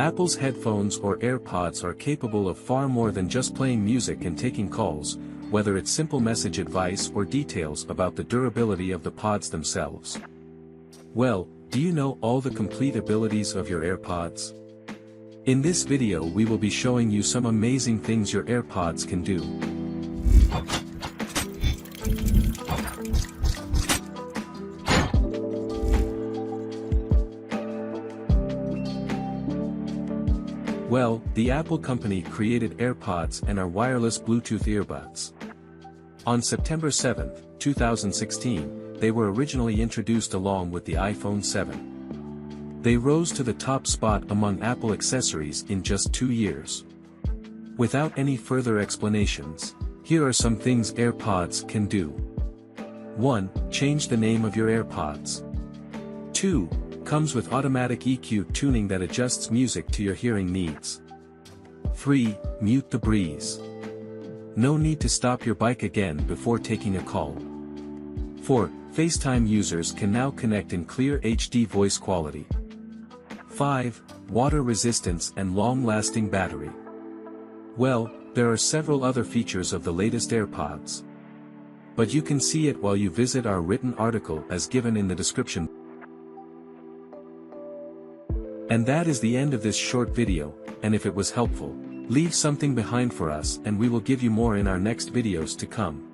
Apple's headphones or AirPods are capable of far more than just playing music and taking calls, whether it's simple message advice or details about the durability of the pods themselves. Well, do you know all the complete abilities of your AirPods? In this video we will be showing you some amazing things your AirPods can do. Well, the Apple company created AirPods and are wireless Bluetooth earbuds. On September 7, 2016, they were originally introduced along with the iPhone 7. They rose to the top spot among Apple accessories in just 2 years. Without any further explanations, here are some things AirPods can do. 1. Change the name of your AirPods. 2. Comes with automatic EQ tuning that adjusts music to your hearing needs. 3. Mute the breeze. No need to stop your bike again before taking a call. 4. FaceTime users can now connect in clear HD voice quality. 5. Water resistance and long-lasting battery. Well, there are several other features of the latest AirPods. But you can see it while you visit our written article as given in the description. And that is the end of this short video, and if it was helpful, leave something behind for us and we will give you more in our next videos to come.